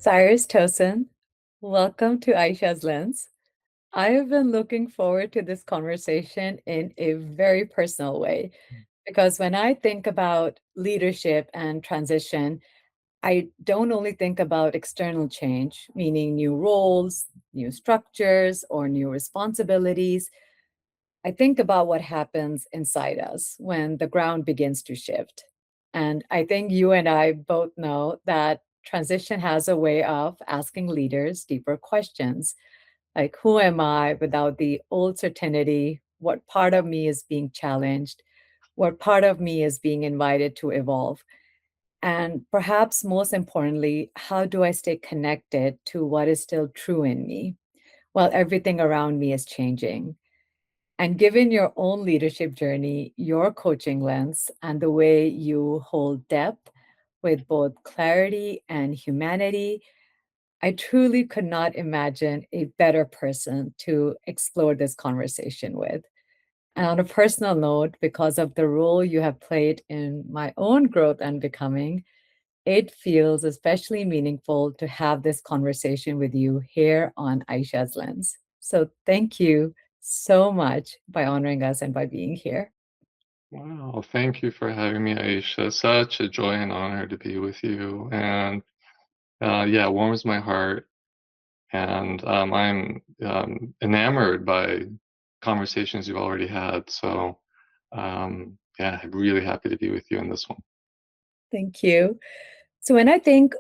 Cyrus Tosun, welcome to Aisha's Lens. I have been looking forward to this conversation in a very personal way because when I think about leadership and transition, I don't only think about external change, meaning new roles, new structures, or new responsibilities. I think about what happens inside us when the ground begins to shift. And I think you and I both know that transition has a way of asking leaders deeper questions like, who am I without the old certainty? What part of me is being challenged? What part of me is being invited to evolve? And perhaps most importantly, how do I stay connected to what is still true in me while everything around me is changing? And given your own leadership journey, your coaching lens, and the way you hold depth with both clarity and humanity, I truly could not imagine a better person to explore this conversation with. And on a personal note, because of the role you have played in my own growth and becoming, it feels especially meaningful to have this conversation with you here on Aisha's Lens. So thank you so much by honoring us and by being here. Wow, thank you for having me, Aisha. Such a joy and honor to be with you. And yeah, it warms my heart. And I'm enamored by conversations you've already had. So yeah, I'm really happy to be with you in this one. Thank you. So when I think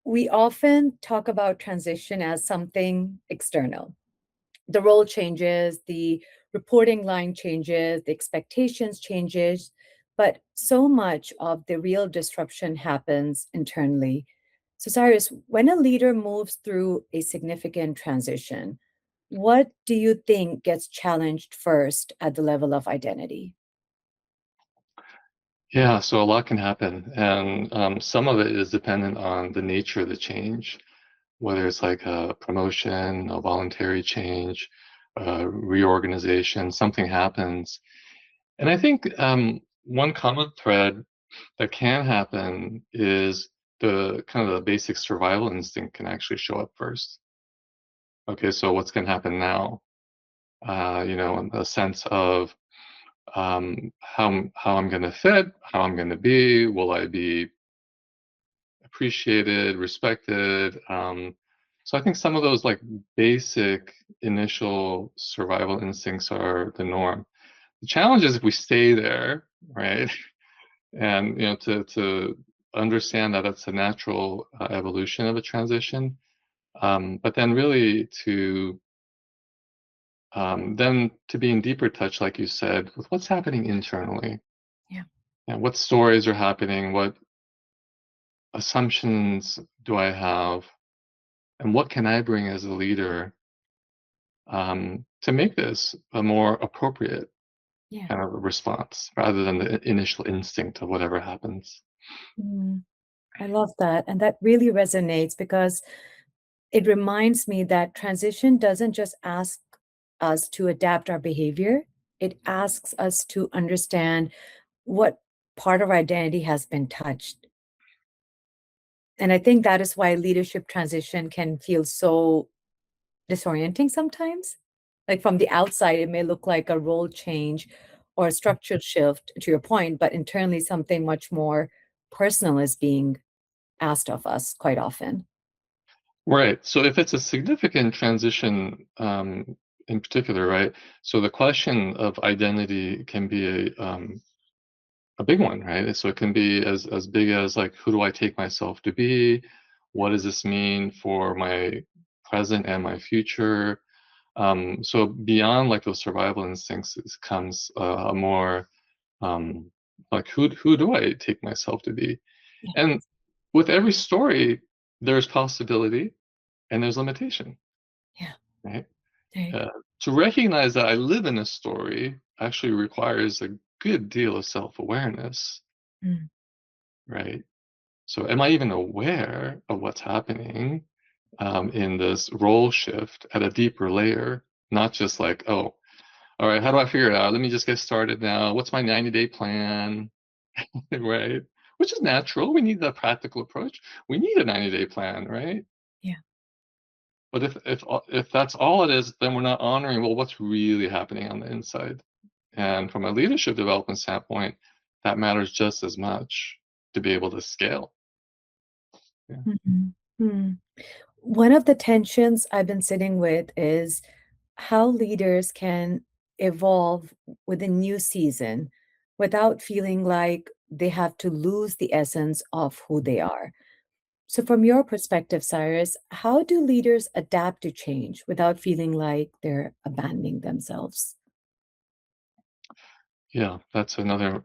we often talk about transition as something external, the role changes, the reporting line changes, the expectations changes, but so much of the real disruption happens internally. So Cyrus, when a leader moves through a significant transition, what do you think gets challenged first at the level of identity? Yeah, so a lot can happen. And some of it is dependent on the nature of the change, whether it's like a promotion, a voluntary change, reorganization, something happens. And I think one common thread that can happen is the kind of the basic survival instinct can actually show up first. Okay, so what's going to happen now? A sense of how I'm going to fit, how I'm going to be, will I be appreciated, respected? So I think some of those like basic initial survival instincts are the norm. The challenge is if we stay there, right? And to understand that it's a natural evolution of a transition, but then really to then to be in deeper touch, like you said, with what's happening internally Yeah. and what stories are happening, what assumptions do I have, and what can I bring as a leader to make this a more appropriate Yeah. kind of response rather than the initial instinct of whatever happens. Mm, I love that. And that really resonates because it reminds me that transition doesn't just ask us to adapt our behavior, it asks us to understand what part of our identity has been touched. And I think that is why leadership transition can feel so disorienting sometimes. Like from the outside, it may look like a role change or a structural shift, to your point, but internally, something much more personal is being asked of us quite often. Right. So if it's a significant transition, in particular, right? So the question of identity can be a big one, right? So it can be as big as like, who do I take myself to be? What does this mean for my present and my future? So beyond like those survival instincts comes a more um, like who do I take myself to be? Yeah. And with every story, there's possibility and there's limitation, Yeah. right? There you go. Uh, to recognize that I live in a story actually requires a good deal of self-awareness, Mm. right? So, am I even aware of what's happening in this role shift at a deeper layer? Not just like, oh, all right, how do I figure it out? Let me just get started now. What's my 90-day plan, right? which is natural. We need that practical approach. We need a 90-day plan, right? Yeah. But if that's all it is, then we're not honoring, well, what's really happening on the inside. And from a leadership development standpoint, that matters just as much to be able to scale. Yeah. Mhm. Hmm. One of the tensions I've been sitting with is how leaders can evolve with a new season without feeling like they have to lose the essence of who they are. So, from your perspective, Cyrus, how do leaders adapt to change without feeling like they're abandoning themselves? Yeah, that's another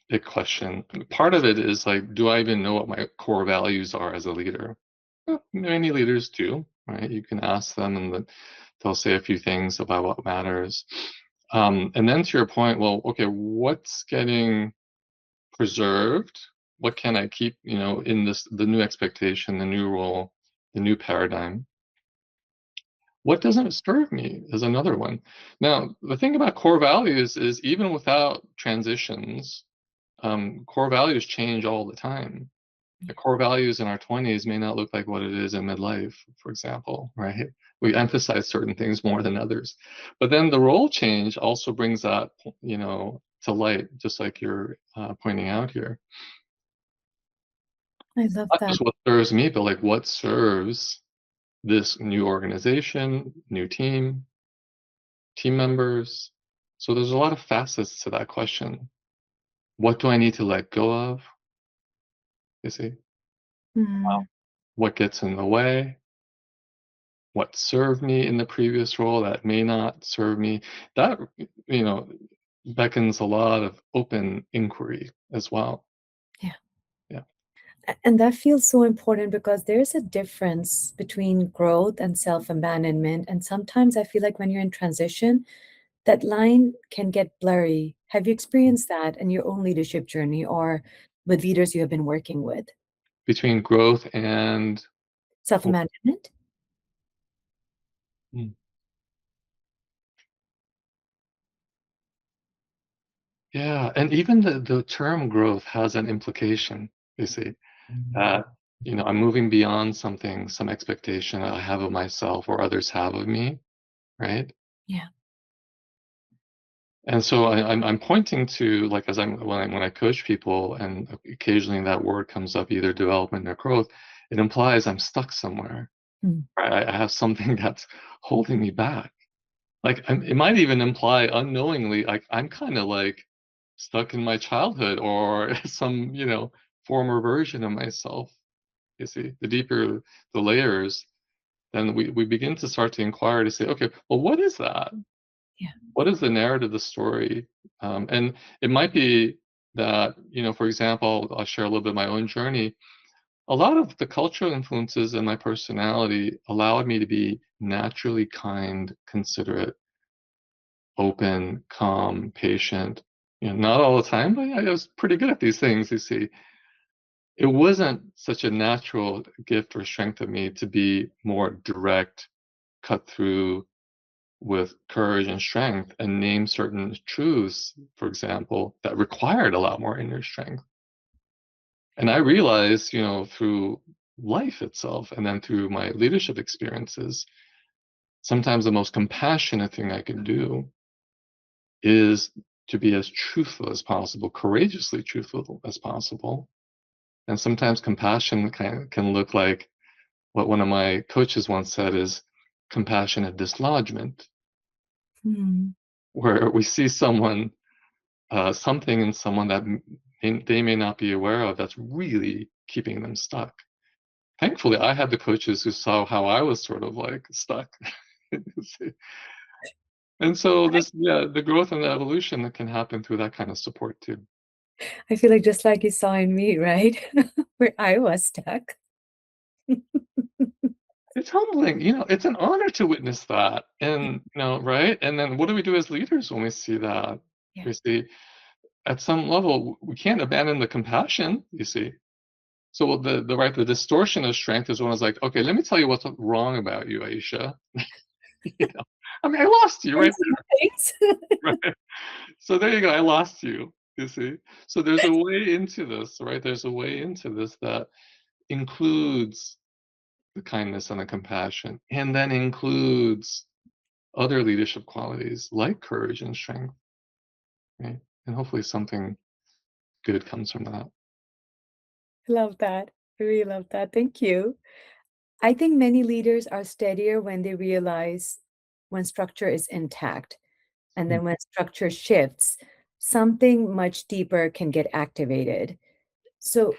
big question. Part of it is like, do I even know what my core values are as a leader? Well, many leaders do, right? You can ask them, and they'll say a few things about what matters. And then to your point, well, okay, what's getting preserved? What can I keep, in the new expectation, the new role, the new paradigm? What doesn't serve me is another one. Now, the thing about core values is even without transitions, core values change all the time. The Yeah, core values in our 20s may not look like what it is in midlife, for example, right? We emphasize certain things more than others. But then the role change also brings that, to light, just like you're pointing out here. I love Not that. just what serves me, but like what serves this new organization, new team members. So there's a lot of facets to that question. What do I need to let go of? You see, Hmm. what gets in the way? What served me in the previous role that may not serve me? That, you know, beckons a lot of open inquiry as well. Yeah. Yeah. And that feels so important because there's a difference between growth and self abandonment. And sometimes I feel like when you're in transition, that line can get blurry. Have you experienced that in your own leadership journey or with leaders you have been working with? Between growth and Self abandonment? mm, yeah, and even the term growth has an implication, you see. That, I'm moving beyond something, some expectation I have of myself or others have of me, right? Yeah. And so I'm pointing to, like, as when I coach people, and occasionally that word comes up, either development or growth, it implies I'm stuck somewhere. Hmm. Right? I have something that's holding me back. Like, it might even imply unknowingly, like I'm kind of like stuck in my childhood or some, former version of myself. You see, the deeper the layers, then we begin to start to inquire to say, okay, well, what is that? Yeah. What is the narrative, the story? And it might be that, for example, I'll share a little bit of my own journey. A lot of the cultural influences in my personality allowed me to be naturally kind, considerate, open, calm, patient. Not all the time, but I was pretty good at these things, you see. It wasn't such a natural gift or strength of me to be more direct, cut through with courage and strength, and name certain truths, for example, that required a lot more inner strength. And I realized, through life itself and then through my leadership experiences, sometimes the most compassionate thing I can do is to be as truthful as possible, courageously truthful as possible. And sometimes compassion can look like what one of my coaches once said is compassionate dislodgement, Hmm. where we see something in someone that they may not be aware of that's really keeping them stuck. Thankfully, I had the coaches who saw how I was sort of like stuck. And so yeah, the growth and the evolution that can happen through that kind of support too. I feel like just like you saw in me, right? Where I was stuck. It's humbling, it's an honor to witness that. And, right? And then what do we do as leaders when we see that? Yeah. We see at some level, we can't abandon the compassion, you see. So the distortion of strength is when I was like, okay, let me tell you what's wrong about you, Aisha. You know, I mean, I lost you right Thanks. there, right? So there you go, I lost you. You see? So there's a way into this, right? There's a way into this that includes the kindness and the compassion, and then includes other leadership qualities like courage and strength, right? And hopefully something good comes from that. I love that. I really love that. Thank you. I think many leaders are steadier when they realize when structure is intact. And Mm. then when structure shifts, something much deeper can get activated. So,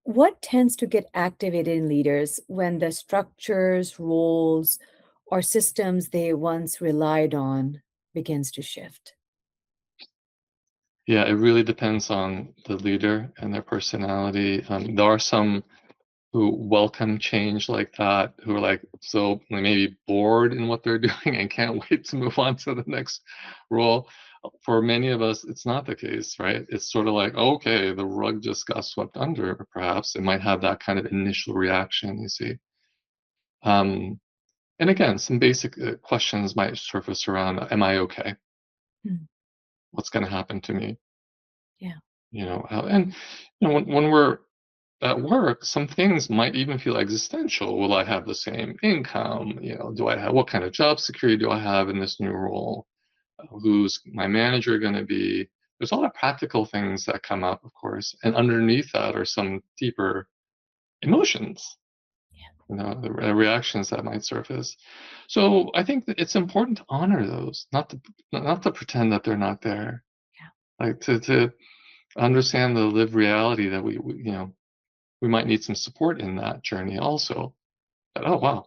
what tends to get activated in leaders when the structures, roles, or systems they once relied on begins to shift? Yeah, it really depends on the leader and their personality. There are some who welcome change like that, who are like so maybe bored in what they're doing and can't wait to move on to the next role. For many of us, it's not the case, right? It's sort of like, okay, the rug just got swept under, perhaps. It might have that kind of initial reaction, you see. Um, and again, some basic questions might surface around, am I okay? Mm, What's going to happen to me? yeah, And when we're at work, some things might even feel existential. Will I have the same income? Do I have what kind of job security do I have in this new role? Who's my manager going to be? There's a lot of practical things that come up, of course, and underneath that are some deeper emotions. yeah, The reactions that might surface. So I think that it's important to honor those, not to pretend that they're not there. yeah. Like to understand the lived reality that we might need some support in that journey also. That, oh wow.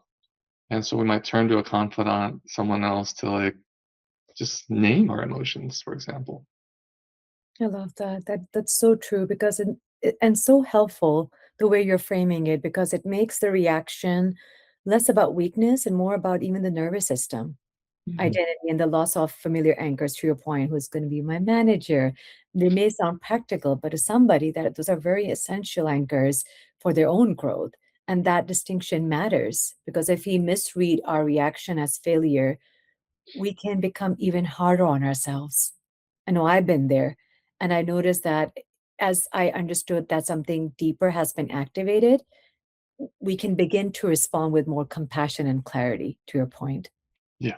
And so we might turn to a confidant, someone else to like just name our emotions, for example. I love that. That's so true because and so helpful the way you're framing it because it makes the reaction less about weakness and more about even the nervous system. Mhm. Identity and the loss of familiar anchors, to your point, who's going to be my manager. They may sound practical, but to somebody that those are very essential anchors for their own growth. And that distinction matters because if we misread our reaction as failure, we can become even harder on ourselves. I know I've been there. And I noticed that as I understood that something deeper has been activated, we can begin to respond with more compassion and clarity, to your point. Yeah,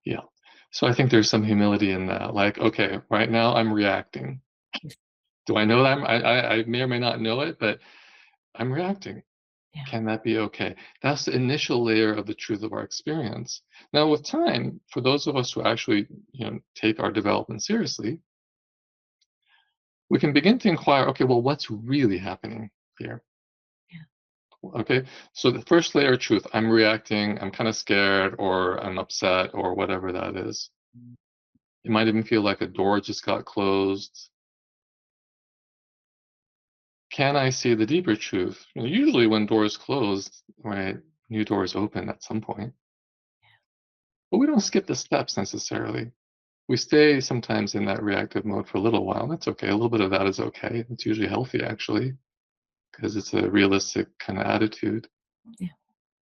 yeah. So I think there's some humility in that. Like, okay, right now I'm reacting. Do I know that I may or may not know it, but I'm reacting. Yeah. Can that be okay? That's the initial layer of the truth of our experience. Now, with time, for those of us who actually, take our development seriously, we can begin to inquire, okay, well, what's really happening here? Yeah. Okay, so the first layer of truth, I'm reacting, I'm kind of scared, or I'm upset, or whatever that is. It might even feel like a door just got closed. Can I see the deeper truth? Usually, when doors close, right, new doors open at some point. But we don't skip the steps necessarily. We stay sometimes in that reactive mode for a little while. That's okay. A little bit of that is okay. It's usually healthy, actually, because it's a realistic kind of attitude. Yeah.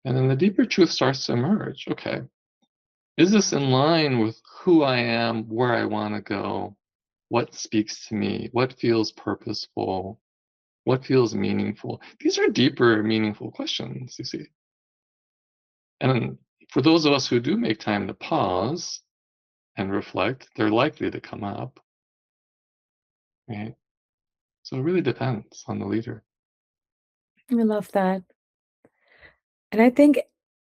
And then the deeper truth starts to emerge. Okay, is this in line with who I am, where I want to go? What speaks to me? What feels purposeful? What feels meaningful? These are deeper, meaningful questions, you see. And for those of us who do make time to pause and reflect, they're likely to come up, right? So it really depends on the leader. I love that. And I think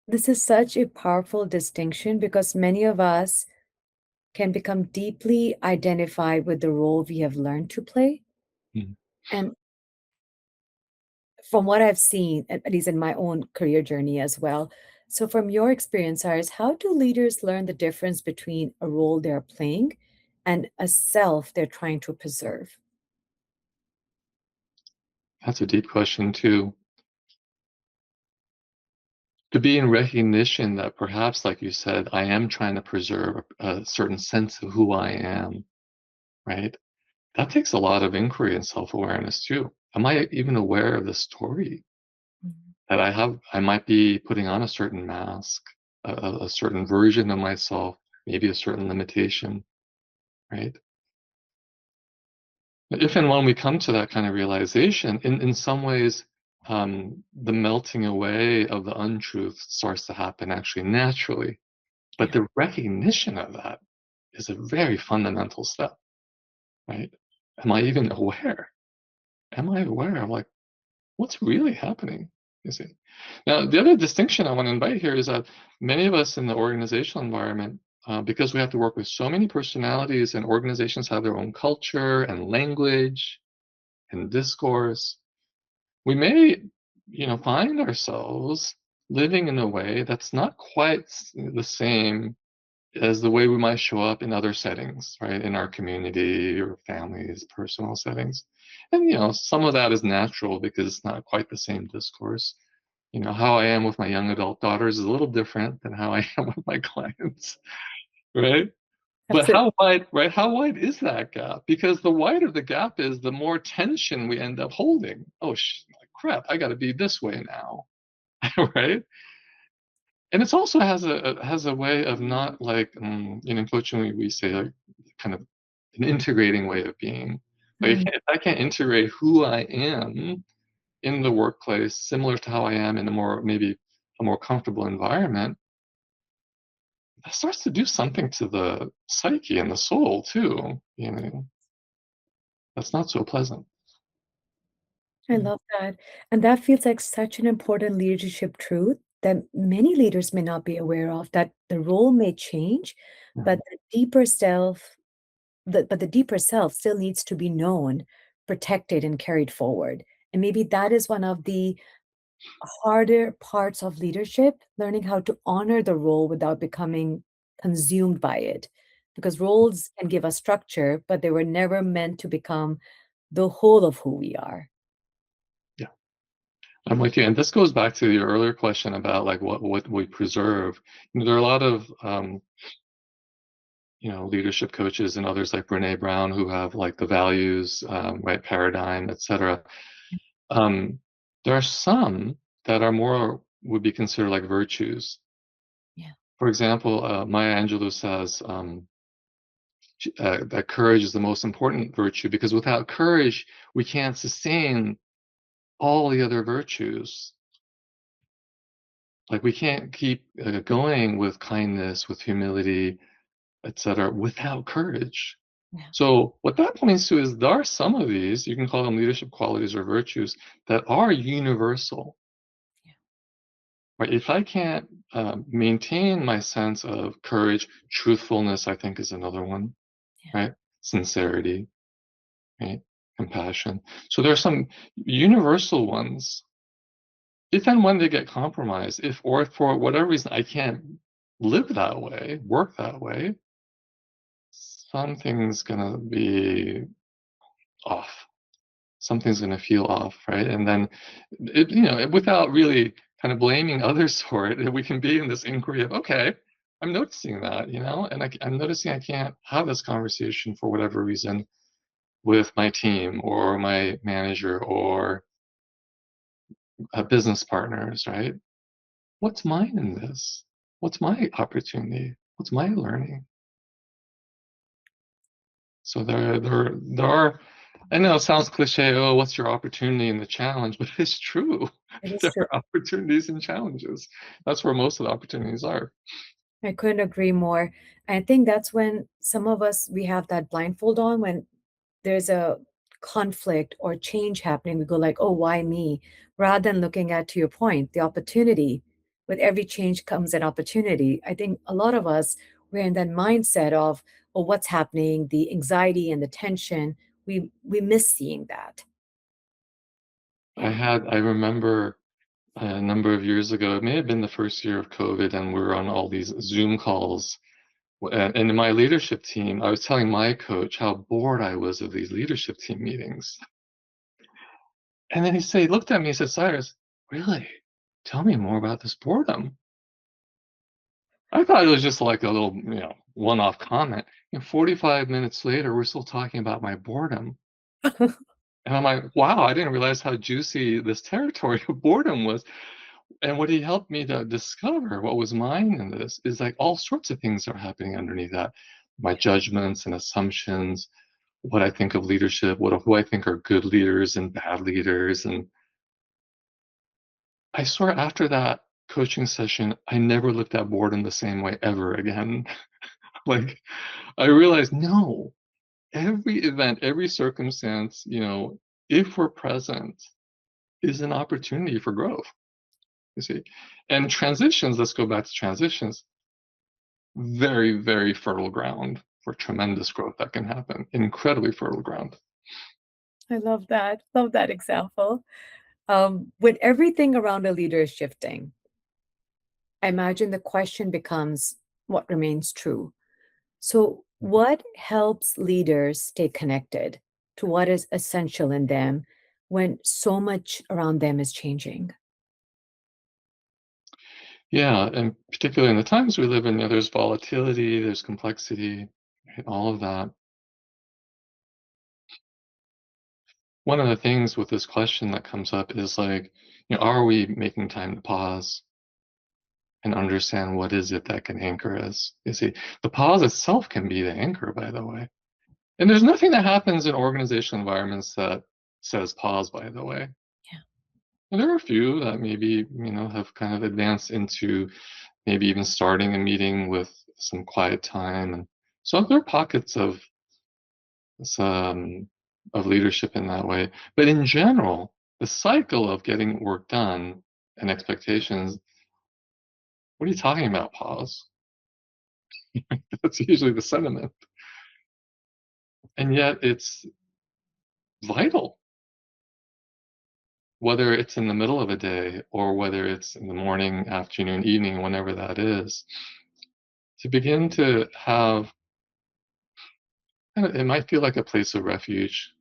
this is such a powerful distinction because many of us can become deeply identified with the role we have learned to play. Mhm. And from what I've seen, at least in my own career journey as well. So, from your experience, Cyrus, how do leaders learn the difference between a role they're playing and a self they're trying to preserve? That's a deep question, too. To be in recognition that perhaps, like you said, I am trying to preserve a certain sense of who I am, right? That takes a lot of inquiry and self awareness, too. Am I even aware of the story Mhm. that I have? I might be putting on a certain mask, a certain version of myself, maybe a certain limitation, right? if and when we come to that kind of realization, in some ways, the melting away of the untruth starts to happen actually naturally. But Yeah, the recognition of that is a very fundamental step, right? Am I even aware? Am I aware of like what's really happening? You see. Now, the other distinction I want to invite here is that many of us in the organizational environment, because we have to work with so many personalities and organizations have their own culture and language and discourse, we may, find ourselves living in a way that's not quite the same as the way we might show up in other settings, right? In our community or families, personal settings. And, some of that is natural because it's not quite the same discourse. How I am with my young adult daughters is a little different than how I am with my clients, right? But absolutely. how wide, right? How wide is that gap? Because the wider the gap is, the more tension we end up holding. Oh, crap! I got to be this way now, right? And it also has a way of not like in coaching we say like kind of an integrating way of being. Like Mm, if I can't integrate who I am in the workplace, similar to how I am in a more maybe a more comfortable environment, that starts to do something to the psyche and the soul too. That's not so pleasant. I love that. And that feels like such an important leadership truth that many leaders may not be aware of, that the role may change, but Mhm. the deeper self still needs to be known, protected, and carried forward. And maybe that is one of the harder parts of leadership, learning how to honor the role without becoming consumed by it. Because roles can give us structure, but they were never meant to become the whole of who we are. Yeah, I'm with you. And this goes back to your earlier question about like what we preserve. There are a lot of leadership coaches and others like Brene Brown who have like the values, right, paradigm, etc. Um, there are some that are more would be considered like virtues. Yeah. For example, Maya Angelou says that courage is the most important virtue because without courage, we can't sustain all the other virtues. Like we can't keep going with kindness, with humility, etc., without courage. Yeah. So what that points to is there are some of these, you can call them leadership qualities or virtues, that are universal. Yeah. Right? If I can't maintain my sense of courage, truthfulness, I think is another one, Yeah. right? Sincerity, right? Compassion. So there are some universal ones. If and when they get compromised, if or for whatever reason I can't live that way, work that way, something's gonna be off. Something's going to feel off, right? And then, without really kind of blaming others for it, we can be in this inquiry of, okay, I'm noticing that, and I'm noticing I can't have this conversation for whatever reason with my team or my manager or business partners, right? What's mine in this? What's my opportunity? What's my learning? So there are. I know it sounds cliche. Oh, what's your opportunity and the challenge? But it's true. It is There true. are opportunities and challenges. That's where most of the opportunities are. I couldn't agree more. I think that's when some of us we have that blindfold on when there's a conflict or change happening. We go like, "Oh, why me?" Rather than looking at, to your point, the opportunity. With every change comes an opportunity. I think a lot of us we're in that mindset of, "Oh, what's happening?" The anxiety and the tension. We miss seeing that. Yeah. I remember a number of years ago. It may have been the first year of COVID, and we were on all these Zoom calls. And in my leadership team, I was telling my coach how bored I was of these leadership team meetings. And then he looked at me and said, Cyrus, really? Tell me more about this boredom. I thought it was just like a little, one-off comment. 45 minutes later, we're still talking about my boredom. And I'm like, wow, I didn't realize how juicy this territory of boredom was. And what he helped me to discover, what was mine in this, is like all sorts of things are happening underneath that. My judgments and assumptions, what I think of leadership, who I think are good leaders and bad leaders. And I swear after that coaching session, I never looked at boredom the same way ever again. Like I realized, no, every event, every circumstance, if we're present, is an opportunity for growth. You see, and transitions. Let's go back to transitions. Very, very fertile ground for tremendous growth that can happen. Incredibly fertile ground. I love that. Love that example. When everything around a leader is shifting, I imagine the question becomes what remains true. So, what helps leaders stay connected to what is essential in them when so much around them is changing? Yeah, and particularly in the times we live in, there's volatility, there's complexity, right, all of that. One of the things with this question that comes up is like, are we making time to pause and understand what is it that can anchor us? You see, the pause itself can be the anchor, by the way. And there's nothing that happens in organizational environments that says pause, by the way. Yeah. And there are a few that maybe, have kind of advanced into maybe even starting a meeting with some quiet time. And so there are pockets some of leadership in that way. But in general, the cycle of getting work done and expectations, what are you talking about, pause? That's usually the sentiment. And yet it's vital, whether it's in the middle of a day or whether it's in the morning, afternoon, evening, whenever that is, to begin to have, it might feel like a place of refuge,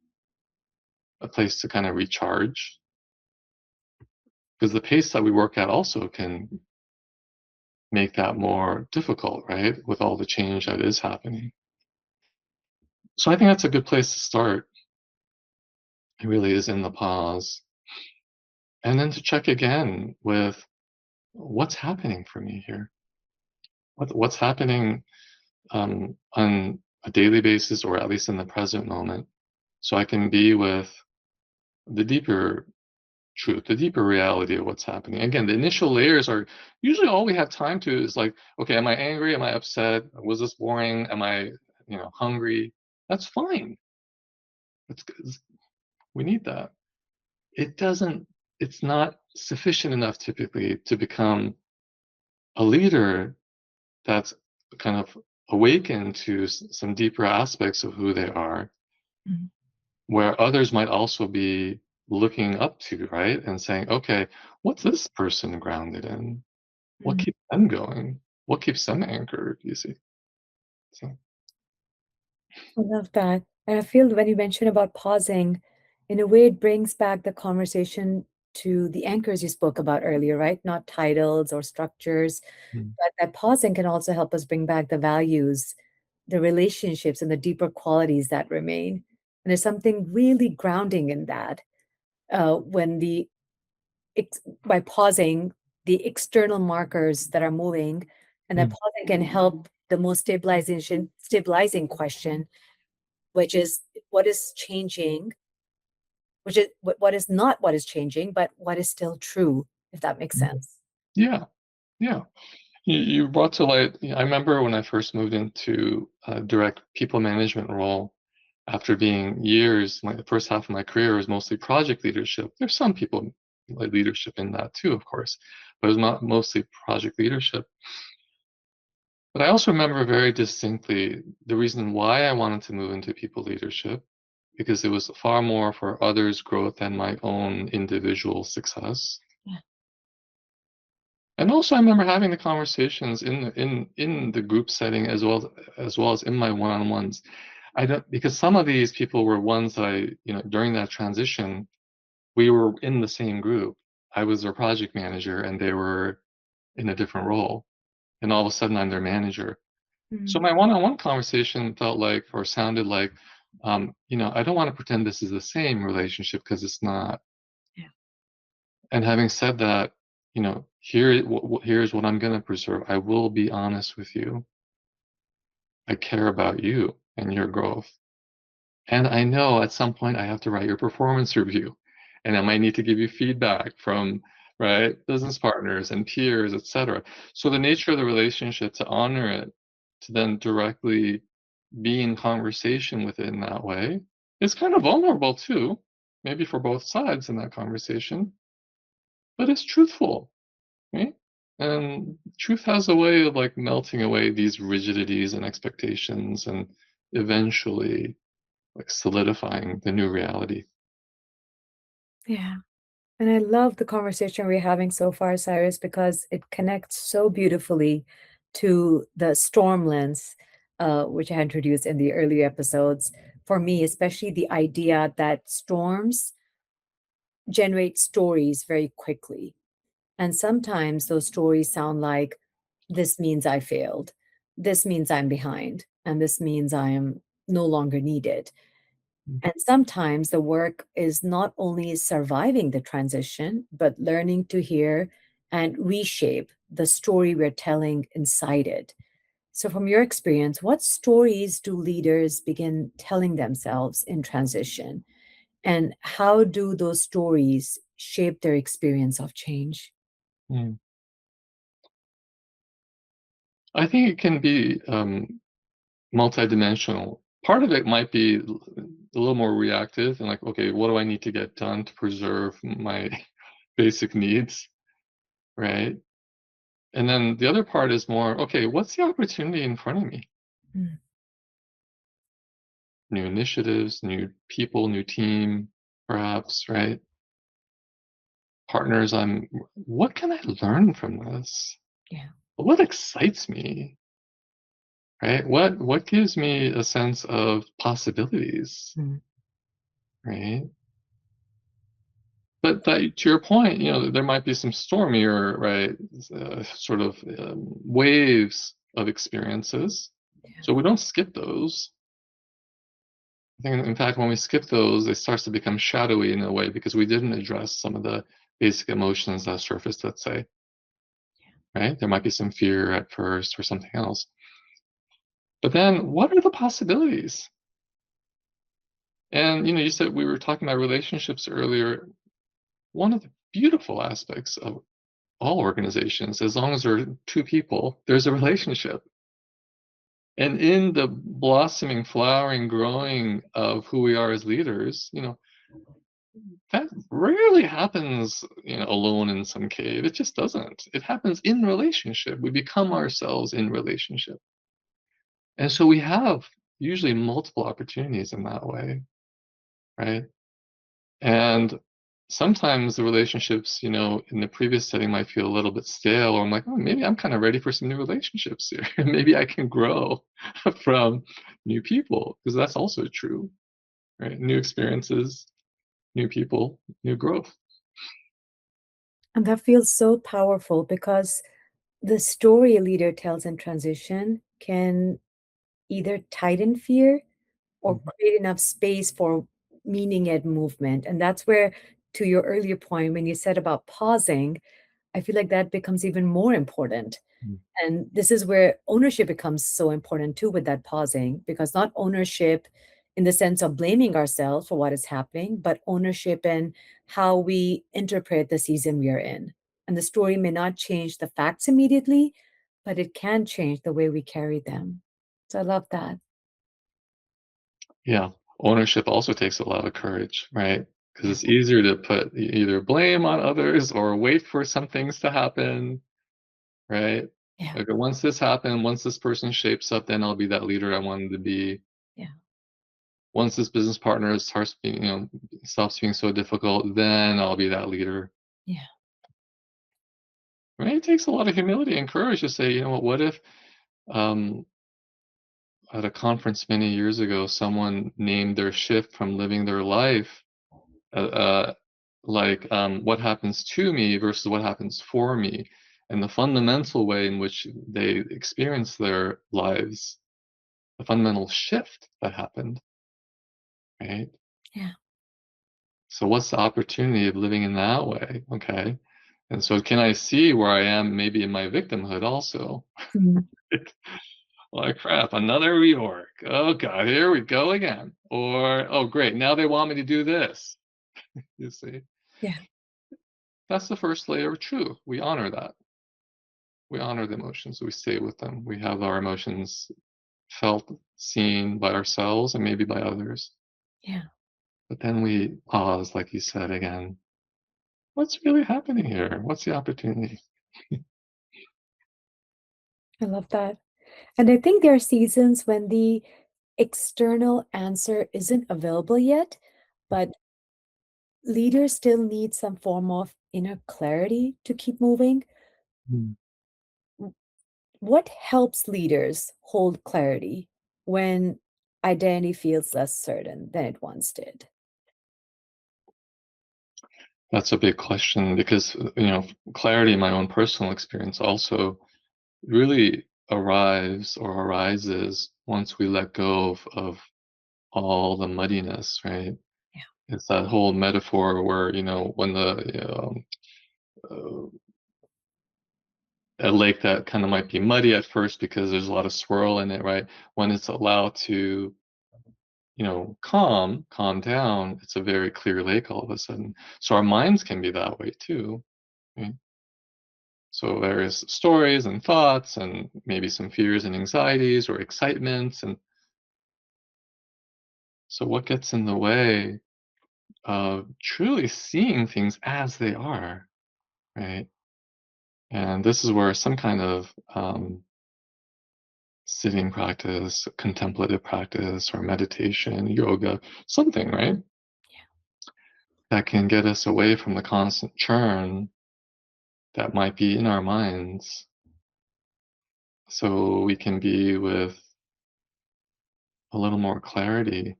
a place to kind of recharge, because the pace that we work at also can make that more difficult, right? With all the change that is happening. So I think that's a good place to start. It really is in the pause. And then to check again with what's happening for me here? What's happening on a daily basis or at least in the present moment so I can be with the deeper truth, the deeper reality of what's happening. Again, the initial layers are usually all we have time to is like, okay, am I angry? Am I upset? Was this boring? Am I, hungry? That's fine. It's, we need that. It doesn't, it's not sufficient enough typically to become a leader that's kind of awakened to some deeper aspects of who they are, Mhm. where others might also be looking up to, right? And saying, okay, what's this person grounded in? What Mhm. keeps them going? What keeps them anchored, you see? So, I love that. And I feel when you mention about pausing, in a way, it brings back the conversation to the anchors you spoke about earlier, right? Not titles or structures, mm, but that pausing can also help us bring back the values, the relationships, and the deeper qualities that remain. And there's something really grounding in that when by pausing the external markers that are moving, and that mm, pausing can help the most stabilizing question, which is what is changing, which is what is not what is changing, but what is still true, if that makes mm. sense. Yeah, yeah. You brought to light, I remember when I first moved into a direct people management role after being years, the first half of my career was mostly project leadership. There's some people like leadership in that too, of course, but it was not mostly project leadership. But I also remember very distinctly the reason why I wanted to move into people leadership, because it was far more for others' growth than my own individual success. Yeah. And also, I remember having the conversations in the group setting as well as in my one-on-ones. I don't because some of these people were ones that during that transition we were in the same group. I was their project manager and they were in a different role, and all of a sudden I'm their manager. So Mhm. my one-on-one conversation felt like or sounded like, I don't want to pretend this is the same relationship because it's not. Yeah. And having said that, here's what I'm going to preserve. I will be honest with you. I care about you and your growth. And I know at some point I have to write your performance review, and I might need to give you feedback from, right, business partners and peers, etc. So the nature of the relationship, to honor it, to then directly be in conversation with it in that way, is kind of vulnerable too, maybe for both sides in that conversation, but it's truthful, right? And truth has a way of like melting away these rigidities and expectations and eventually like solidifying the new reality. Yeah. And I love the conversation we're having so far, Cyrus, because it connects so beautifully to the storm lens, which I introduced in the earlier episodes. For me, especially the idea that storms generate stories very quickly. And sometimes those stories sound like, this means I failed, this means I'm behind, and this means I am no longer needed. Mm, And sometimes the work is not only surviving the transition, but learning to hear and reshape the story we're telling inside it. So, from your experience, what stories do leaders begin telling themselves in transition? And how do those stories shape their experience of change? mm. I think it can be multidimensional. Part of it might be a little more reactive and like, okay, what do I need to get done to preserve my basic needs, right? And then the other part is more, okay, what's the opportunity in front of me? Mm, New initiatives, new people, new team, perhaps, right? Partners, what can I learn from this? yeah. What excites me, right? What gives me a sense of possibilities, Mm, right? But that, to your point, there might be some stormier, right, sort of waves of experiences. yeah. So we don't skip those. I think, in fact, when we skip those, it starts to become shadowy in a way because we didn't address some of the basic emotions that surfaced, let's say, right? There might be some fear at first or something else. But then what are the possibilities? And, you said we were talking about relationships earlier. One of the beautiful aspects of all organizations, as long as there are two people, there's a relationship. And in the blossoming, flowering, growing of who we are as leaders, that rarely happens, alone in some cave. It just doesn't. It happens in relationship. We become ourselves in relationship. And so we have usually multiple opportunities in that way, right? And sometimes the relationships, in the previous setting might feel a little bit stale, or I'm like, oh, maybe I'm kind of ready for some new relationships here. Maybe I can grow from new people, because that's also true, right? New experiences, new people, new growth. And that feels so powerful because the story a leader tells in transition can either tighten fear or Mhm. create enough space for meaning and movement. And that's where, to your earlier point, when you said about pausing, I feel like that becomes even more important. Mm. And this is where ownership becomes so important too, with that pausing, because not ownership in the sense of blaming ourselves for what is happening, but ownership in how we interpret the season we are in. And the story may not change the facts immediately, but it can change the way we carry them. So I love that. Yeah. Ownership also takes a lot of courage, right? Because Yeah. it's easier to put either blame on others or wait for some things to happen, right? Yeah. Okay, once this happened, once this person shapes up, then I'll be that leader I wanted to be. Yeah. Once this business partner starts being, stops being so difficult, then I'll be that leader. Yeah. Right? It takes a lot of humility and courage to say, what if um, at a conference many years ago, someone named their shift from living their life like what happens to me versus what happens for me, and the fundamental way in which they experience their lives, the fundamental shift that happened, right? Yeah. So what's the opportunity of living in that way? Okay. And so can I see where I am maybe in my victimhood also? Mhm. Like, crap, another reorg. Oh god, here we go again. Or, oh great, now they want me to do this. You see? Yeah, That's the first layer of truth. We honor that. We honor the emotions. We stay with them. We have our emotions felt, seen by ourselves and maybe by others. yeah, But then we pause, like you said again. What's really happening here? What's the opportunity? I love that. And I think there are seasons when the external answer isn't available yet, but leaders still need some form of inner clarity to keep moving. Mm. W- What helps leaders hold clarity when identity feels less certain than it once did? That's a big question because, clarity in my own personal experience also really arrives or arises once we let go of all the muddiness, right? Yeah. It's that whole metaphor where, when a lake that kind of might be muddy at first because there's a lot of swirl in it, right? When it's allowed to, calm down, it's a very clear lake all of a sudden. So our minds can be that way too, right? So various stories and thoughts and maybe some fears and anxieties or excitements. And so what gets in the way of truly seeing things as they are, right? And this is where some kind of sitting practice, contemplative practice, or meditation, yoga, something, right? That can get us away from the constant churn that might be in our minds so we can be with a little more clarity.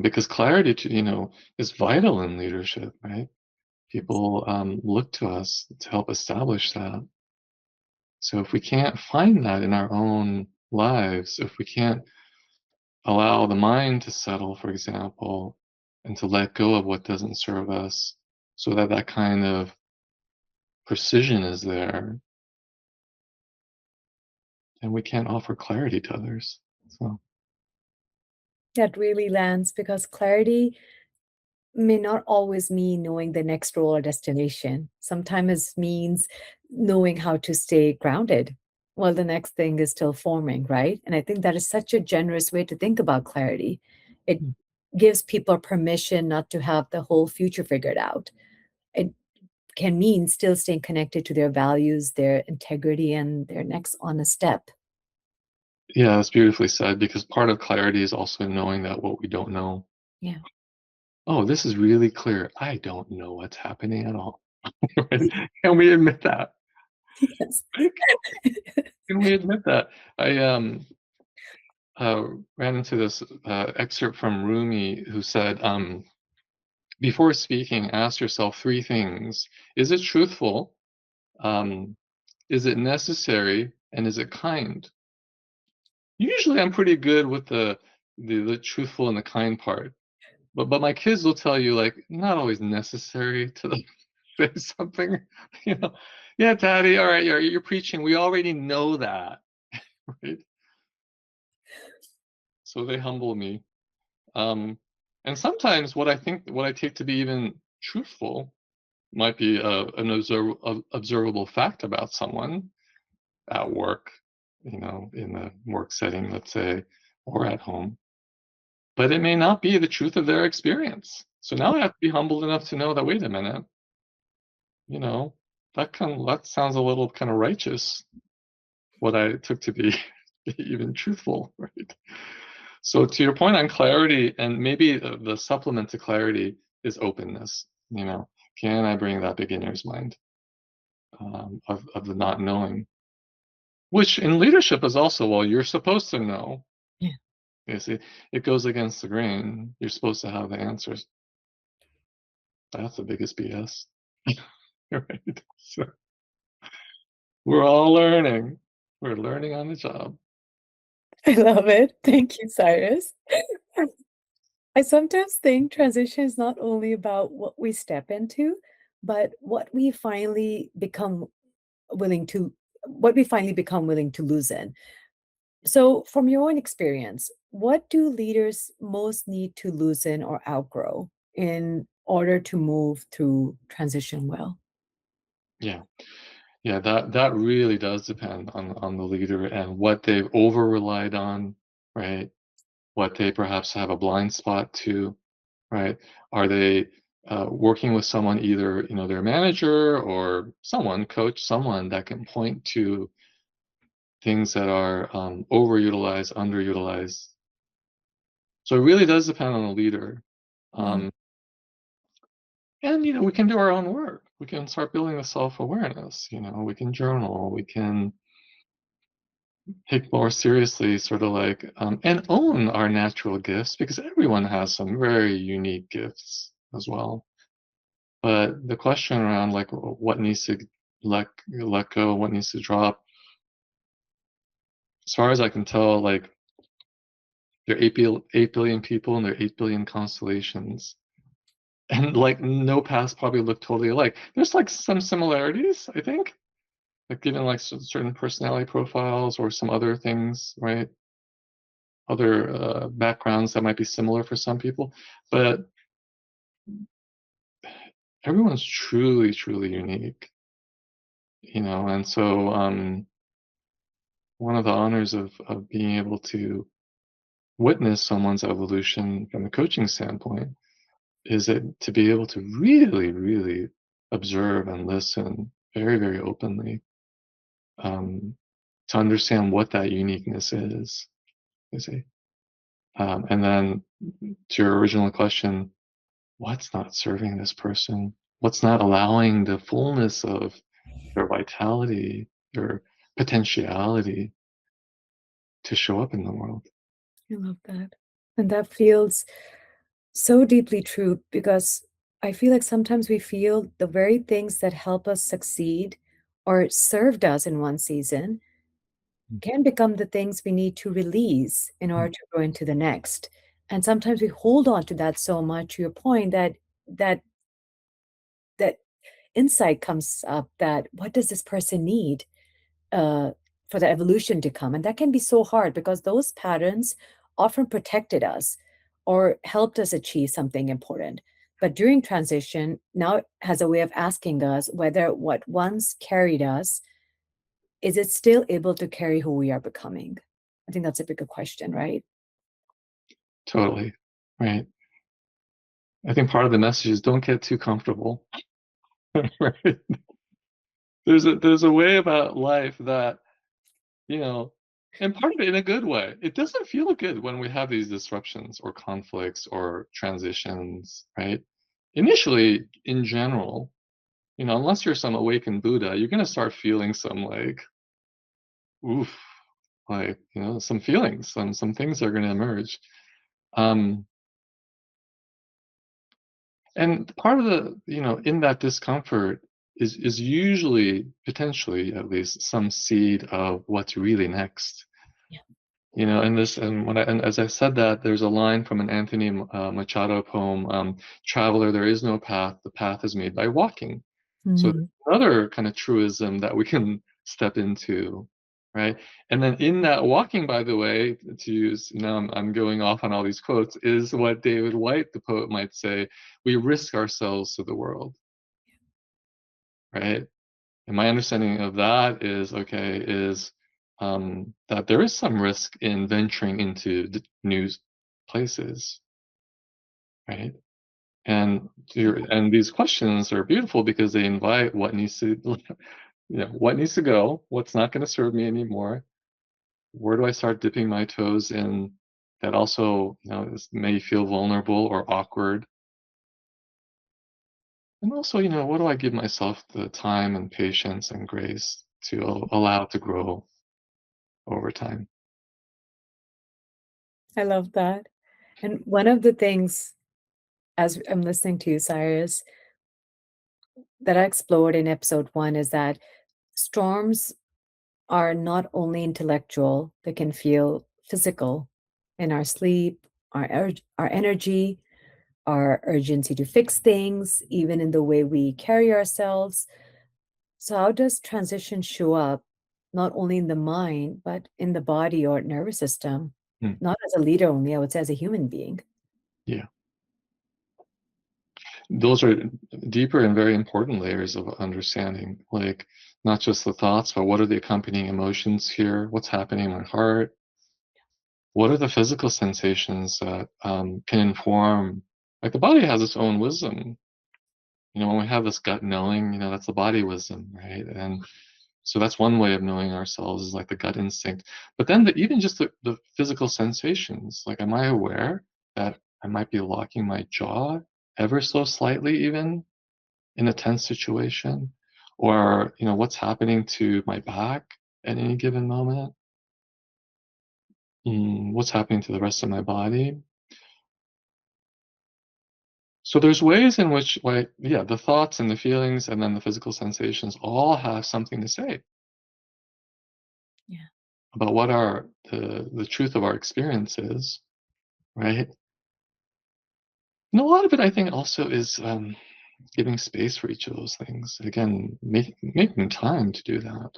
Because clarity, is vital in leadership, right? People look to us to help establish that. So if we can't find that in our own lives, if we can't allow the mind to settle, for example, and to let go of what doesn't serve us, so that that kind of precision is there, then we can't offer clarity to others. So, That really lands because clarity may not always mean knowing the next role or destination. Sometimes it means knowing how to stay grounded while the next thing is still forming, right? And I think that is such a generous way to think about clarity. It gives people permission not to have the whole future figured out. It can mean still staying connected to their values, their integrity, and their next honest step. yeah, that's beautifully said because part of clarity is also knowing that what we don't know. Yeah. Oh, this is really clear. I don't know what's happening at all. Right? Can we admit that? Yes. Right? Can we admit that? I uh, ran into this excerpt from Rumi who said, before speaking, ask yourself three things. Is it truthful? Um, is it necessary? And is it kind? Usually I'm pretty good with the truthful and the kind part. But my kids will tell you like not always necessary to say something, you know. Yeah, daddy, all right, you're preaching. We already know that, right? So they humble me. Um, and sometimes what I take to be even truthful might be an observable fact about someone at work, in the work setting, let's say, or at home. But it may not be the truth of their experience. So now I have to be humbled enough to know that, wait a minute, you know, that sounds a little kind of righteous, what I took to be even truthful, right? So to your point on clarity, and maybe the supplement to clarity is openness. Can I bring that beginner's mind of the not knowing, which in leadership is also, well, you're supposed to know. Yeah. You see, it goes against the grain. You're supposed to have the answers. That's the biggest BS. Right? So we're all learning. We're learning on the job. I love it. Thank you, Cyrus. I sometimes think transition is not only about what we step into, but willing to what we finally become willing to loosen. So, from your own experience, what do leaders most need to loosen or outgrow in order to move through transition well? Yeah. Yeah, that really does depend on the leader and what they've over relied on, right? What they perhaps have a blind spot to, right? Are they working with someone, either their manager or someone, coach, someone that can point to things that are overutilized, underutilized. So it really does depend on the leader. Mm, Um, and we can do our own work. We can start building the self-awareness. We can journal. We can take more seriously, sort of like, and own our natural gifts, because everyone has some very unique gifts as well. But the question around, like, what needs to let go, what needs to drop, as far as I can tell, like, there are 8 billion people and there are 8 billion constellations. And like no paths probably look totally alike. There's like some similarities, I think, like given like certain personality profiles or some other things, right? Other backgrounds that might be similar for some people, but everyone's truly, truly unique, And so, one of the honors of being able to witness someone's evolution from a coaching standpoint is it to be able to really, really observe and listen very, very openly, um, to understand what that uniqueness is. You see, and then to your original question, what's not serving this person? What's not allowing the fullness of their vitality, their potentiality to show up in the world? I love that. And that feels so deeply true because I feel like sometimes we feel the very things that help us succeed or served us in one season can become the things we need to release in order to grow into the next. And sometimes we hold on to that so much, to your point, that that insight comes up that what does this person need uh, for the evolution to come? And that can be so hard because those patterns often protected us or helped us achieve something important. But during transition, now it has a way of asking us whether what once carried us is it still able to carry who we are becoming? I think that's a bigger question, right? Totally, right. I think part of the message is don't get too comfortable. Right? There's a way about life that, you know, and part of it in a good way. It doesn't feel good when we have these disruptions or conflicts or transitions, right? Initially, in general, unless you're some awakened Buddha, you're gonna start feeling some like, oof, like, some feelings, some things are gonna emerge. Um, and part of the, in that discomfort is usually, potentially at least, some seed of what's really next. Yeah. And as I said that, there's a line from an Anthony Machado poem, "Traveler, there is no path. The path is made by walking." So Mhm. another kind of truism that we can step into, right? And then in that walking, by the way, to use, I'm going off on all these quotes, is what David White, the poet, might say: we risk ourselves to the world, right? And my understanding of that is, okay, is that there is some risk in venturing into the new places, right? And and these questions are beautiful because they invite what needs to, what needs to go, what's not going to serve me anymore. Where do I start dipping my toes in that also, may feel vulnerable or awkward? And also, what do I give myself the time and patience and grace to allow to grow over time? I love that. And one of the things, as I'm listening to you, Cyrus, that I explored in episode one is that storms are not only intellectual, they can feel physical in our sleep, our energy, our urgency to fix things, even in the way we carry ourselves. So, how does transition show up not only in the mind, but in the body or nervous system, Mm, not as a leader only, I would say as a human being. yeah. Those are deeper and very important layers of understanding, like not just the thoughts, but what are the accompanying emotions here? What's happening in my heart? What are the physical sensations that can inform? Like the body has its own wisdom. When we have this gut knowing, that's the body wisdom, right? And so that's one way of knowing ourselves is like the gut instinct. But then even just the physical sensations, like am I aware that I might be locking my jaw ever so slightly even in a tense situation? Or, what's happening to my back at any given moment? What's happening to the rest of my body? So there's ways in which, like, yeah, the thoughts and the feelings and then the physical sensations all have something to say Yeah. about what the truth of our experience is, right? And a lot of it, I think, also is giving space for each of those things. Again, making time to do that.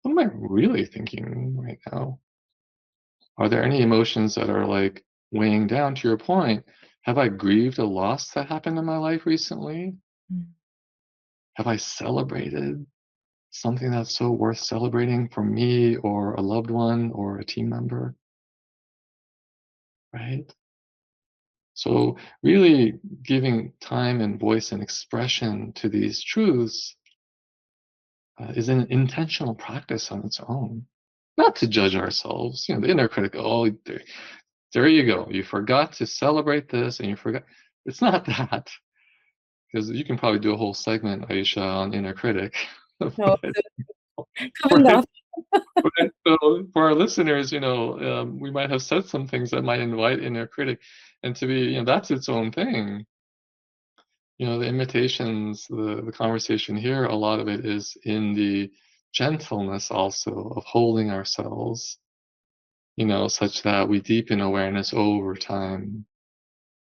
What am I really thinking right now? Are there any emotions that are like weighing down? To your point, have I grieved a loss that happened in my life recently? Mm. Have I celebrated something that's so worth celebrating for me or a loved one or a team member, right? So, really giving time and voice and expression to these truths is an intentional practice on its own. Not to judge ourselves, the inner critic. Oh, there you go. You forgot to celebrate this, and you forgot. It's not that, because you can probably do a whole segment, Aisha, on inner critic. No, But coming up. right, so for our listeners, we might have said some things that might invite inner critic, and to be, that's its own thing. The invitations, the conversation here, a lot of it is in the gentleness also of holding ourselves, such that we deepen awareness over time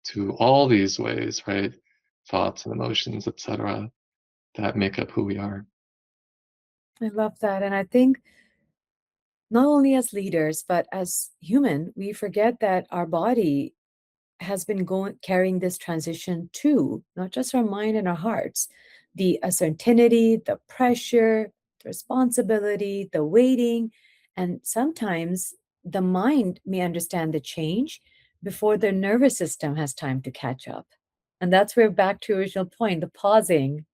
to all these ways, right? Thoughts and emotions, etc., that make up who we are. I love that. And I think not only as leaders, but as human, we forget that our body has been going carrying this transition too, not just our mind and our hearts. The uncertainty, the pressure, the responsibility, the waiting, and sometimes the mind may understand the change before the nervous system has time to catch up. And that's where back to your original point, the pausing,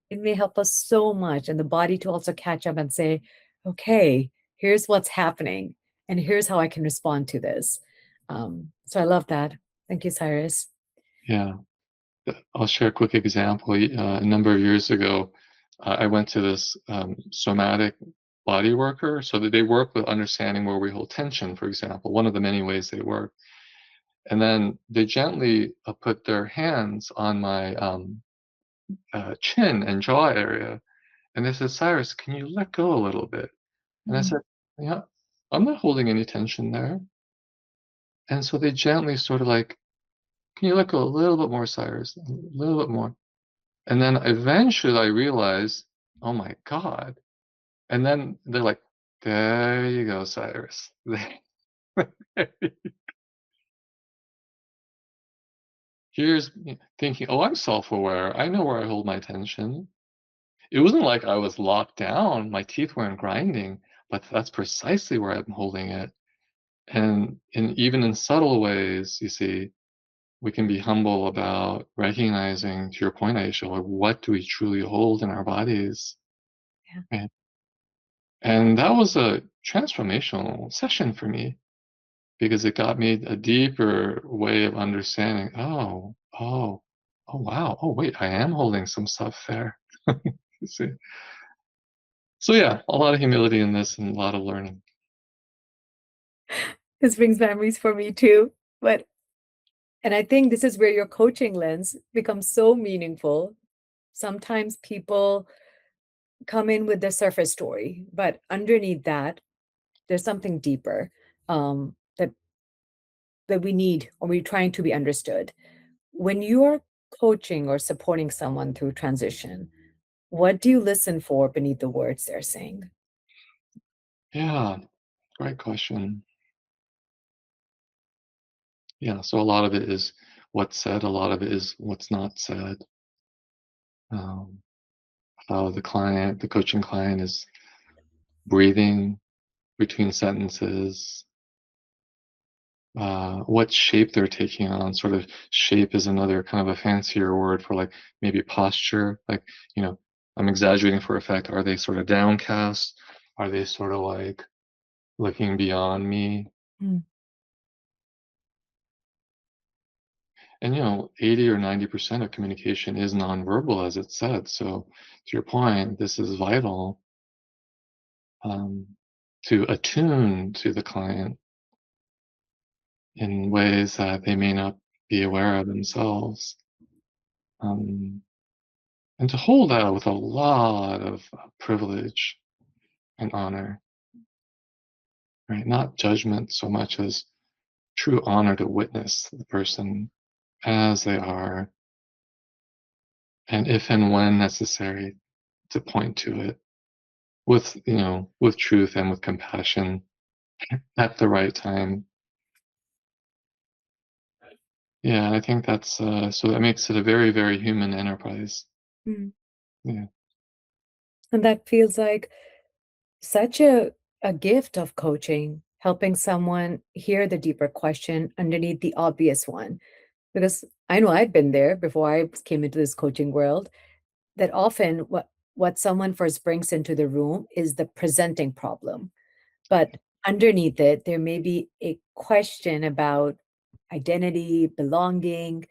it may help us so much and the body to also catch up and say, okay, here's what's happening and here's how I can respond to this. So I love that. Thank you, Cyrus. Yeah. I'll share a quick example. A number of years ago, I went to this somatic body worker. So that they work with understanding where we hold tension, for example, one of the many ways they work. And then they gently put their hands on my chin and jaw area. And they said, Cyrus, can you let go a little bit? And I Mm. said, yeah, I'm not holding any tension there. And so they gently sort of like, can you let go a little bit more, Cyrus? A little bit more. And then eventually I realized, oh my God. And then they're like, there you go, Cyrus. Here's thinking, oh, I'm self aware. I know where I hold my attention. It wasn't like I was locked down, my teeth weren't grinding, but that's precisely where I'm holding it. And even in subtle ways, you see, we can be humble about recognizing, to your point, Aisha, like what do we truly hold in our bodies? Yeah. Right? And that was a transformational session for me because it got me a deeper way of understanding. Oh, wow. Oh, wait, I am holding some stuff there. You see. So yeah, a lot of humility in this and a lot of learning. This brings memories for me too. But and I think this is where your coaching lens becomes so meaningful. Sometimes people come in with the surface story, but underneath that, there's something deeper that we need or we're trying to be understood. When you are coaching or supporting someone through transition, what do you listen for beneath the words they're saying? Yeah, great question. Yeah, so a lot of it is what's said, a lot of it is what's not said. Um, how the coaching client is breathing between sentences, what shape they're taking on. Sort of shape is another kind of a fancier word for like maybe posture. Like, you know, I'm exaggerating for effect. Are they sort of downcast? Are they sort of like looking beyond me? Mm, And 80 or 90% of communication is nonverbal, as it said. So, to your point, this is vital um, to attune to the client in ways that they may not be aware of themselves. Um, and to hold that with a lot of privilege and honor, right? Not judgment so much as true honor to witness the person as they are, and if and when necessary, to point to it with truth and with compassion at the right time. Yeah, I think that's so that makes it a very, very human enterprise. mm. Yeah, And that feels like such a gift of coaching, helping someone hear the deeper question underneath the obvious one. Because I know I've been there before I came into this coaching world, that often what someone first brings into the room is the presenting problem. But underneath it, there may be a question about identity, belonging,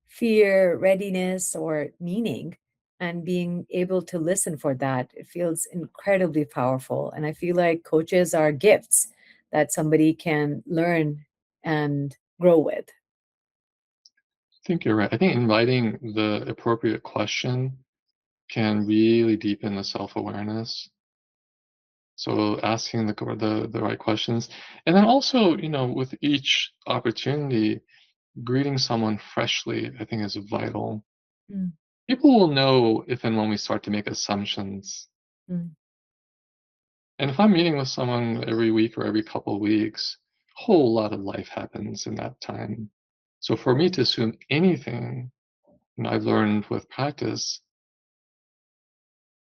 fear, readiness, or meaning. And being able to listen for that, it feels incredibly powerful. And I feel like coaches are gifts that somebody can learn and grow with. I think you're right. I think inviting the appropriate question can really deepen the self-awareness. So asking the right questions, and then also, with each opportunity, greeting someone freshly, I think is vital. Mm, People will know if and when we start to make assumptions. mm, And if I'm meeting with someone every week or every couple of weeks, a whole lot of life happens in that time. So for me to assume anything, I've learned with practice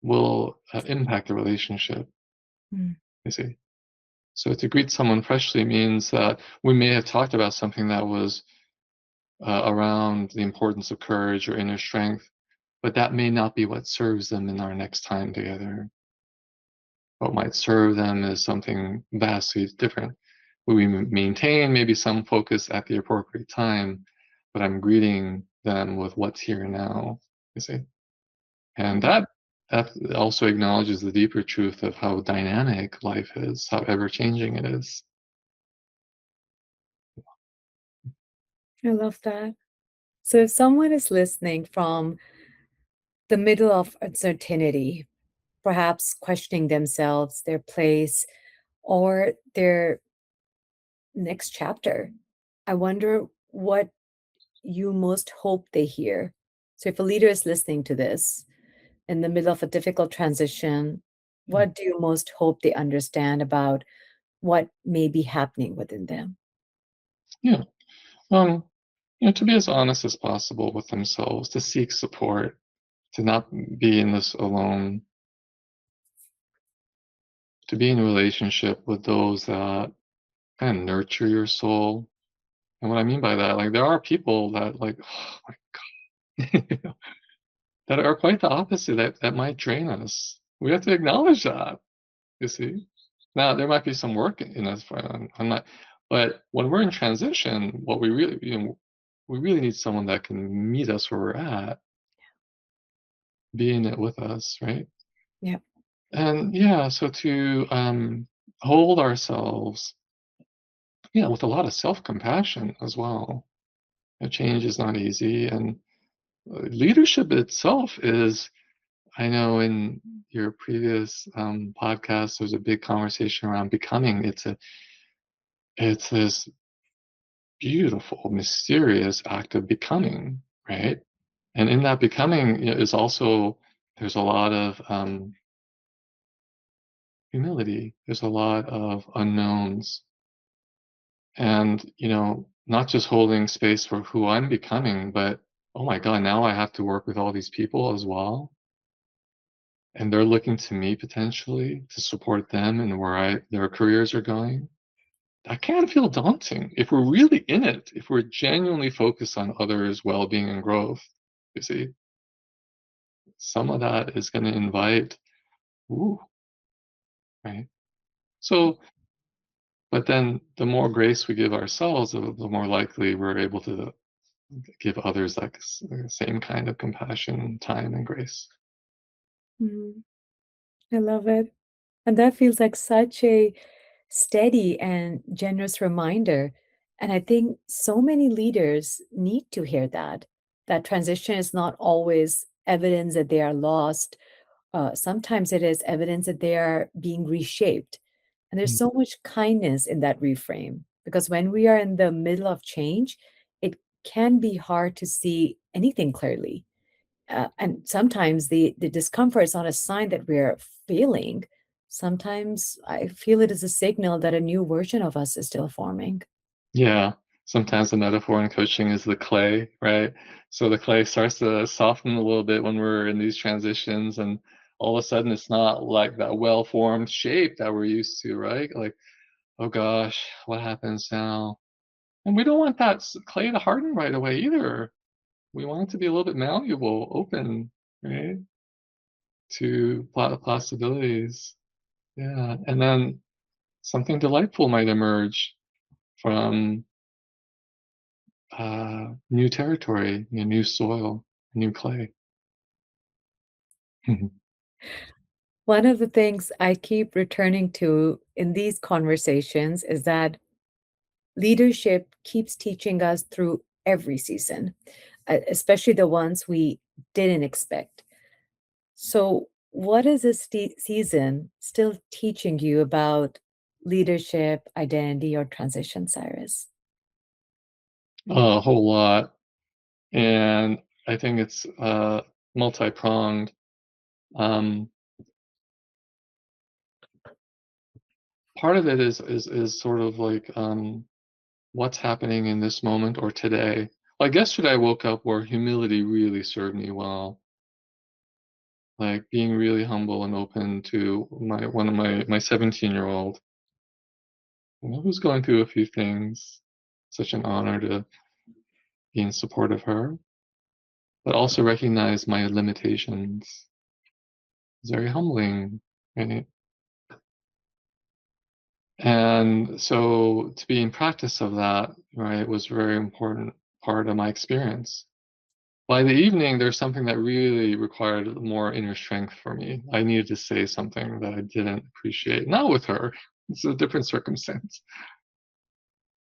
will impact the relationship, mm, you see. So to greet someone freshly means that we may have talked about something that was around the importance of courage or inner strength, but that may not be what serves them in our next time together. What might serve them is something vastly different. We maintain maybe some focus at the appropriate time, but I'm greeting them with what's here now, you see. And mm. that also acknowledges the deeper truth of how dynamic life is, how ever changing it is. I love that. So if someone is listening from the middle of uncertainty, perhaps questioning themselves, their place, or their next chapter, I wonder what you most hope they hear. So if a leader is listening to this in the middle of a difficult transition, what do you most hope they understand about what may be happening within them? Yeah. Um, to be as honest as possible with themselves, to seek support, to not be in this alone, to be in a relationship with those that kind of nurture your soul. And what I mean by that, like there are people that like, oh my God, that are quite the opposite, that might drain us. We have to acknowledge that, you see. Now there might be some work in us for I'm not, but when we're in transition, what we really, we really need someone that can meet us where we're at, be in it with us, right? Yeah. And yeah, so to hold ourselves, with a lot of self-compassion as well. Change is not easy, and leadership itself is. I know in your previous podcast, there's a big conversation around becoming. It's this beautiful, mysterious act of becoming, right? And in that becoming is also there's a lot of humility. There's a lot of unknowns. And, not just holding space for who I'm becoming, but oh my God, now I have to work with all these people as well. And they're looking to me potentially to support them and where their careers are going. That can feel daunting if we're really in it, if we're genuinely focused on others' well-being and growth. You see, some of that is going to invite, ooh, right? So, but then the more grace we give ourselves, the more likely we're able to give others like the same kind of compassion, time, and grace. Mhm. I love it. And that feels like such a steady and generous reminder. And I think so many leaders need to hear that. That transition is not always evidence that they are lost. Sometimes it is evidence that they are being reshaped. And there's Mm. so much kindness in that reframe because when we are in the middle of change, it can be hard to see anything clearly. And sometimes the discomfort is not a sign that we're failing. Sometimes I feel it is a signal that a new version of us is still forming. Yeah. Sometimes the metaphor in coaching is the clay, right? So the clay starts to soften a little bit when we're in these transitions, and all of a sudden it's not like that well-formed shape that we're used to, right? Like, oh gosh, what happens now? And we don't want that clay to harden right away either. We want it to be a little bit malleable, open, right? To possibilities. Yeah. And then something delightful might emerge from new territory, new soil, new clay. One of the things I keep returning to in these conversations is that leadership keeps teaching us through every season, especially the ones we didn't expect. So, what is this season still teaching you about leadership, identity, or transition, Cyrus? A whole lot. And I think it's multi-pronged. Um, Part of it is sort of like what's happening in this moment or today. Like yesterday, I woke up where humility really served me well. Like being really humble and open to one of my 17-year-old, who's going through a few things. Such an honor to be in support of her, but also recognize my limitations. It's very humbling, right? And so to be in practice of that, right, was a very important part of my experience. By the evening, there's something that really required more inner strength for me. I needed to say something that I didn't appreciate. Not with her. It's a different circumstance.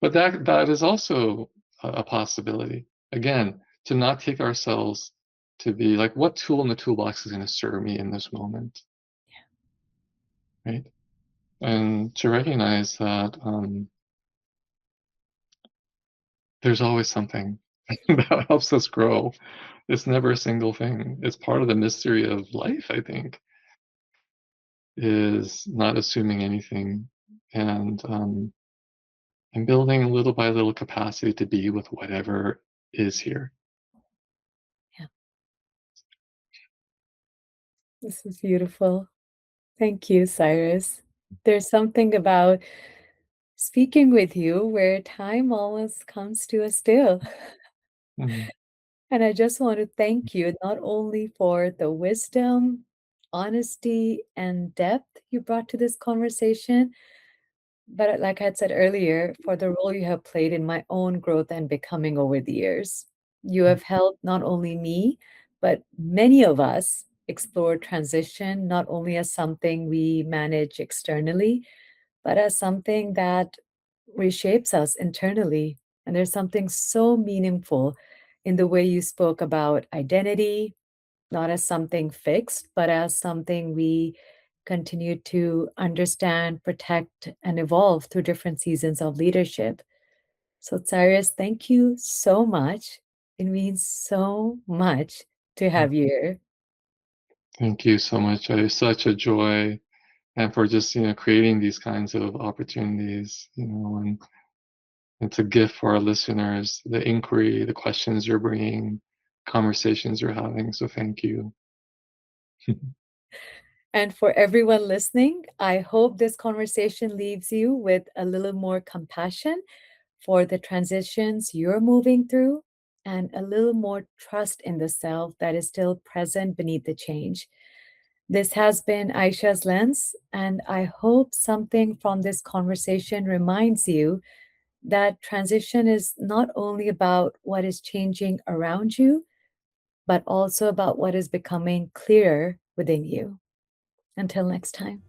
But that is also a possibility. Again, to not take ourselves to be like, what tool in the toolbox is going to serve me in this moment, right? And to recognize that there's always something that helps us grow. It's never a single thing. It's part of the mystery of life, I think, is not assuming anything and um, and building little by little capacity to be with whatever is here. Yeah, this is beautiful. Thank you, Cyrus. There's something about speaking with you where time almost comes to a still. Mhm. And I just want to thank you not only for the wisdom, honesty, and depth you brought to this conversation, but like I had said earlier, for the role you have played in my own growth and becoming over the years. You have helped not only me, but many of us explore transition not only as something we manage externally, but as something that reshapes us internally. And there's something so meaningful in the way you spoke about identity, not as something fixed, but as something we continue to understand, protect, and evolve through different seasons of leadership. So, Cyrus, thank you so much. It means so much to have you here. Thank you so much. It was such a joy and for just, creating these kinds of opportunities, and it's a gift for our listeners, the inquiry, the questions you're bringing, conversations you're having. So thank you. And for everyone listening, I hope this conversation leaves you with a little more compassion for the transitions you're moving through and a little more trust in the self that is still present beneath the change. This has been Aisha's Lens, and I hope something from this conversation reminds you that transition is not only about what is changing around you, but also about what is becoming clearer within you. Until next time.